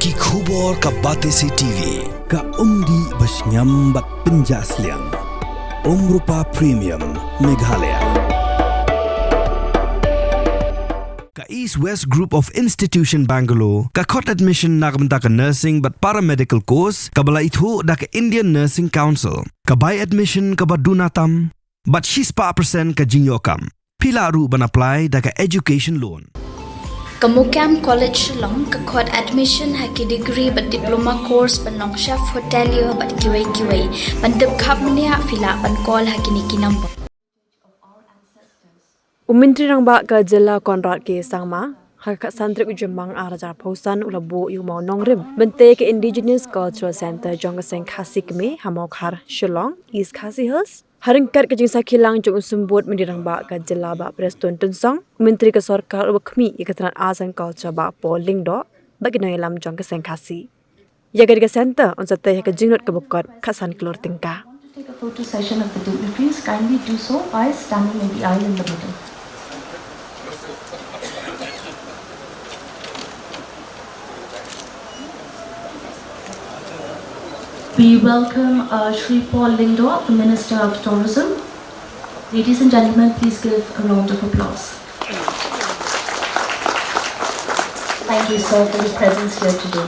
Ki khubor ka Batesi TV. Ka umdi basnyam bat penjaslian. Rupa Premium Meghalaya. Ka East West Group of Institution Bangalore. Ka khot admission nagamta ka nursing but paramedical course. Ka bala ithu da ka Indian Nursing Council. Ka buy admission ka badunatam. But she's pa percent ka jinyokam. Pila ru ban apply da ka education loan. Kamukam College Shillong ka khot admission haki degree but diploma course ban long chef hotelier but QA ban dip khap mania fila ban call haki niki number Umintri rang ba ka jela konrad ke sangma haka santri ujemang arajar pausan ulabo yu Mawnongrim bente ke Indigenous Cultural Center jong Seng Khasi me hamokhar Shillong East Khasi Hills Haringkat ke jing sakilang jong sumbut mendirang ba ka jela ba preston tunsong menteri ke sarkar ubakmi ikatan azan culture ba polling do bagi nangilam jong ke Seng Khasi ya ke center on satay ke jingnot ke bukot khasan klor tingka Take a photo session of the dignitaries. Kindly do so by standing in the aisle in the middle. We welcome Shri Paul Lingdo, the Minister of Tourism. Ladies and gentlemen, please give a round of applause. Thank you, sir, for your presence here today.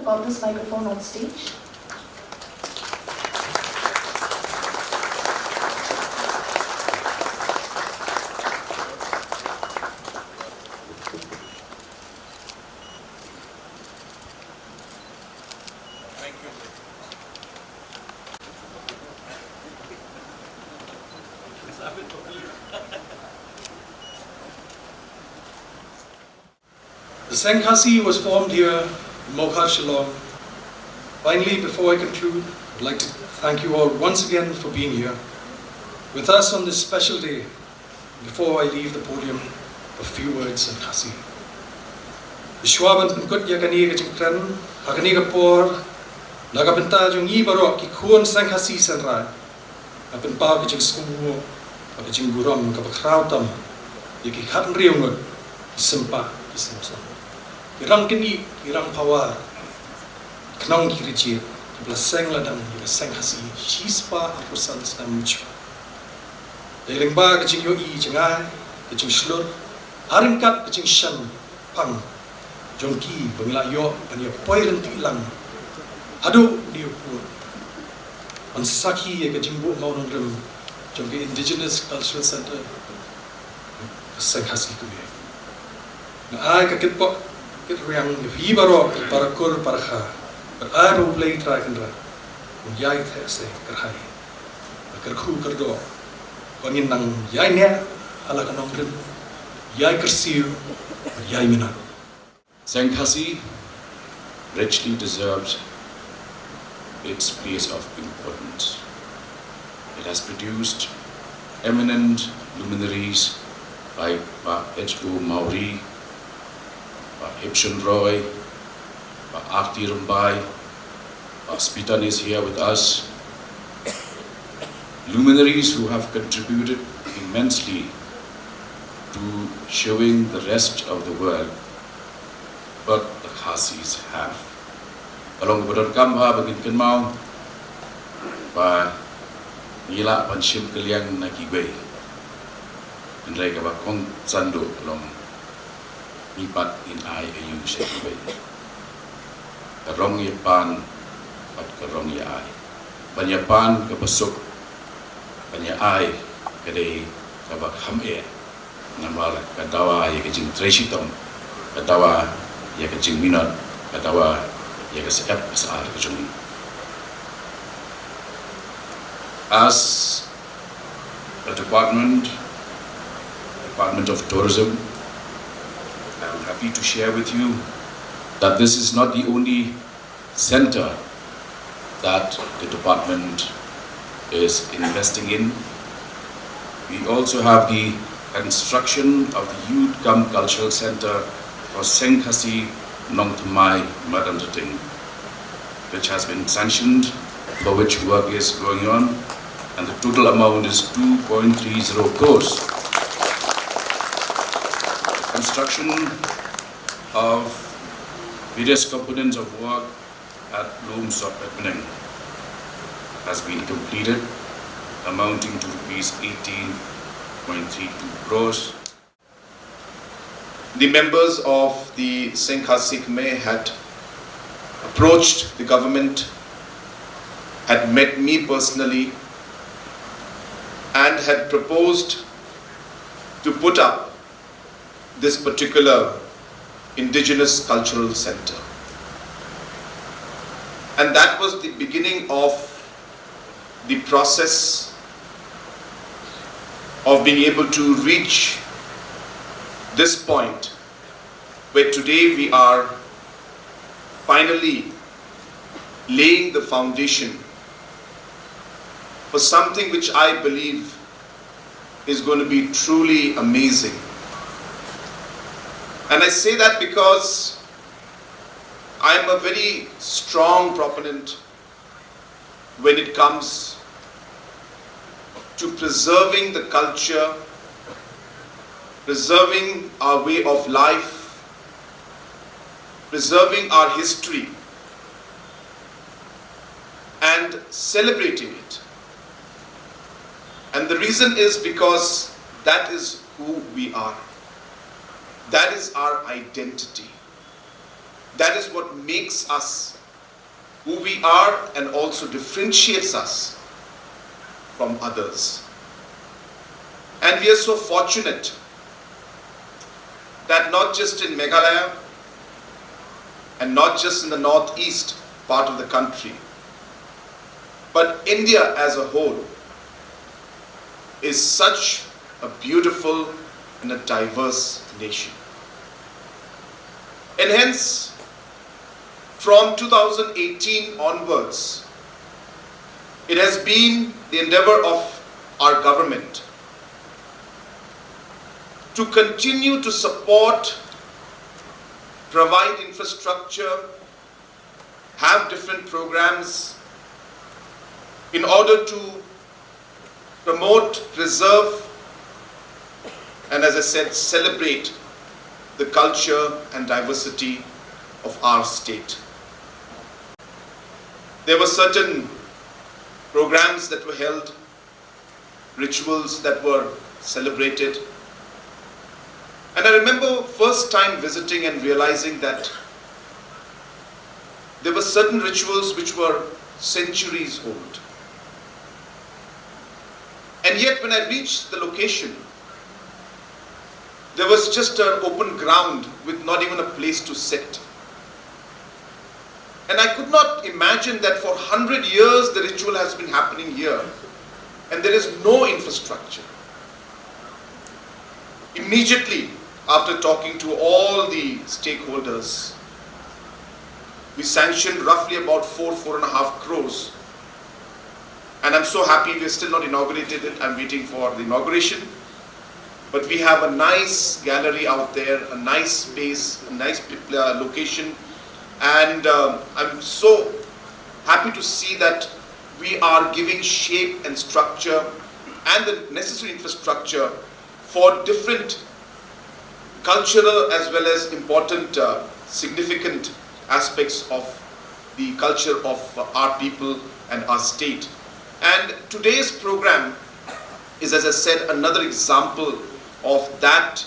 About this microphone on stage. Thank you. The Seng Khasi was formed here in Mokhar Shillong. Finally, before I conclude, I'd like to thank you all once again for being here with us on this special day. Before I leave the podium, a few words in Khasi. Ishwaban pengkut yakani ke jengkran, hakani ke por, nagapenta jong i barok ki kuon Seng Khasi senrai. Apen pa ke jeng skumwo, ke jeng guram ke bakrautam, yaki khat riungut, sempa, semsa. Irang kini, irang pawar, knong kiriji, kibla seng ladang, kibla Seng Khasi, shispa apusan senamucu. Daling ba kecing yo I cengai, kecing slur, haringkat kecing shan, pang, jongki bangla yo, banya poi renti lang, hadu diupur. Ansaki ya kecing bu Mawnongrim, jongki Indigenous Cultural Center, Seng Khasi kubi. Na ai kakit po. Kit riang hi baro para kur para kha per aro play try kendra un yai the se kerhai ker khu ker do pangin nang yai ne ala kanong rim yai kersiu yai mina Seng Khasi richly deserves its place of importance. It has produced eminent luminaries like H.O. Mauri, Hipshin Roy, Aarti Rumbai, Spitan is here with us. Luminaries who have contributed immensely to showing the rest of the world but the Khasis have. Along with Kamba, Bagin Kanmau, by Nila Panshim Kalyang Nakigwe, and Rega Bakong Sando, along Nipat in I Ayu Shakigwe. The wrong Yapan, but the wrong Yai. Banyapan Kabasuk, Banyai, Kade, Kabakham Air, Namar, Kadawa, Yakajing Treshiton, Kadawa, Yakajing Minot, Kadawa, Yakas FSR Kajuni. As the Department of Tourism, I am happy to share with you that this is not the only center that the department is investing in. We also have the construction of the Youth Come Cultural Center for Seng, Khasi, Nongtumai Madandating, which has been sanctioned, for which work is going on, and the total amount is 2.30 crores. Construction of various components of work at Looms of Edmonton has been completed, amounting to rupees 18.32 crores. The members of the Seng Khasi had approached the government, had met me personally, and had proposed to put up this particular Indigenous Cultural Center. And that was the beginning of the process of being able to reach this point where today we are finally laying the foundation for something which I believe is going to be truly amazing. And I say that because I am a very strong proponent when it comes to preserving the culture, preserving our way of life, preserving our history, and celebrating it. And the reason is because that is who we are. That is our identity. That is what makes us who we are and also differentiates us from others. And we are so fortunate that not just in Meghalaya and not just in the northeast part of the country, but India as a whole is such a beautiful and a diverse nation. And hence, from 2018 onwards, it has been the endeavor of our government to continue to support, provide infrastructure, have different programs in order to promote, preserve, and as I said, celebrate the culture and diversity of our state. There were certain programs that were held, rituals that were celebrated. And I remember first time visiting and realizing that there were certain rituals which were centuries old. And yet when I reached the location, there was just an open ground with not even a place to sit. And I could not imagine that for 100 years the ritual has been happening here and there is no infrastructure. Immediately after talking to all the stakeholders, we sanctioned roughly about 4.5 crores. And I'm so happy we're still not inaugurated it. I'm waiting for the inauguration. But we have a nice gallery out there, a nice space, a nice location. And I'm so happy to see that we are giving shape and structure and the necessary infrastructure for different cultural as well as important, significant aspects of the culture of our people and our state. And today's program is, as I said, another example of that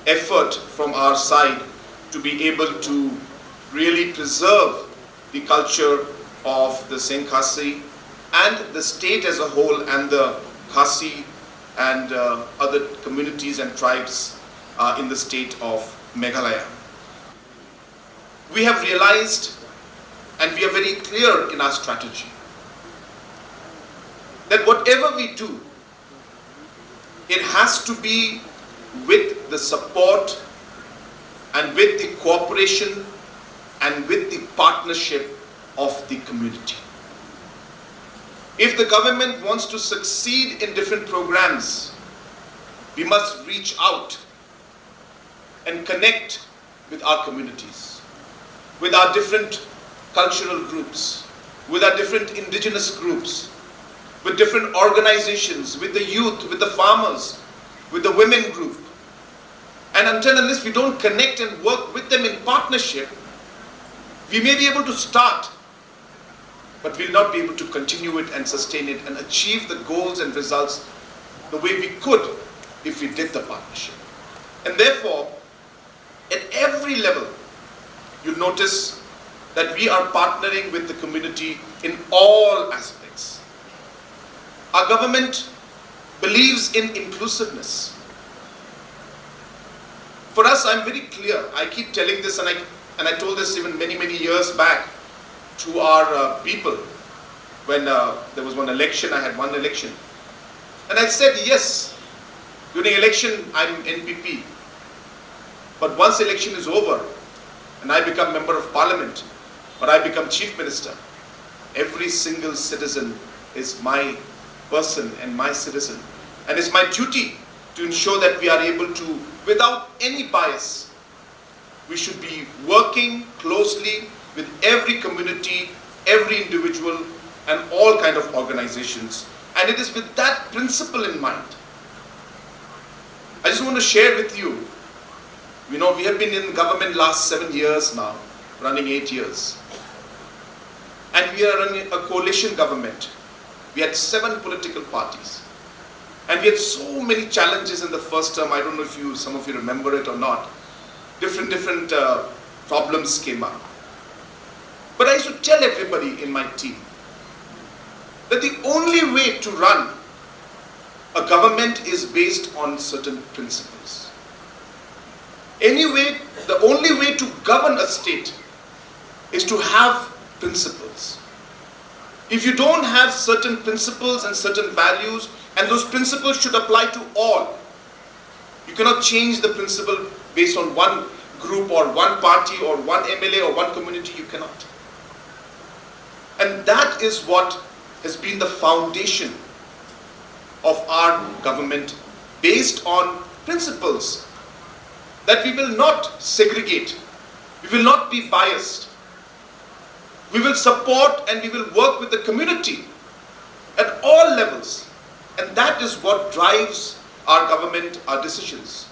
effort from our side to be able to really preserve the culture of the Seng Khasi and the state as a whole, and the Khasi and other communities and tribes in the state of Meghalaya. We have realized, and we are very clear in our strategy, that whatever we do, it has to be with the support and with the cooperation and with the partnership of the community. If the government wants to succeed in different programs, we must reach out and connect with our communities, with our different cultural groups, with our different indigenous groups, with different organizations, with the youth, with the farmers, with the women group. And until and unless we don't connect and work with them in partnership, we may be able to start, but we'll not be able to continue it and sustain it and achieve the goals and results the way we could if we did the partnership. And therefore, at every level, you'll notice that we are partnering with the community in all aspects. Our government believes in inclusiveness. For us, I'm very clear. I keep telling this, and I told this even many years back to our people when there was one election. I had one election, and I said, yes, during election I'm NPP, but once election is over and I become member of parliament or I become chief minister, every single citizen is my person and my citizen, and it's my duty to ensure that we are able to, without any bias, we should be working closely with every community, every individual, and all kind of organizations. And it is with that principle in mind. I just want to share with you, we have been in government last 7 years now, running 8 years. And we are running a coalition government. We had 7 political parties. And we had so many challenges in the first term. I don't know if some of you remember it or not. Different problems came up. But I used to tell everybody in my team that the only way to run a government is based on certain principles. Anyway, the only way to govern a state is to have principles. If you don't have certain principles and certain values, and those principles should apply to all, you cannot change the principle based on one group or one party or one MLA or one community. You cannot. And that is what has been the foundation of our government, based on principles that we will not segregate, we will not be biased, we will support and we will work with the community at all levels. And that is what drives our government, our decisions.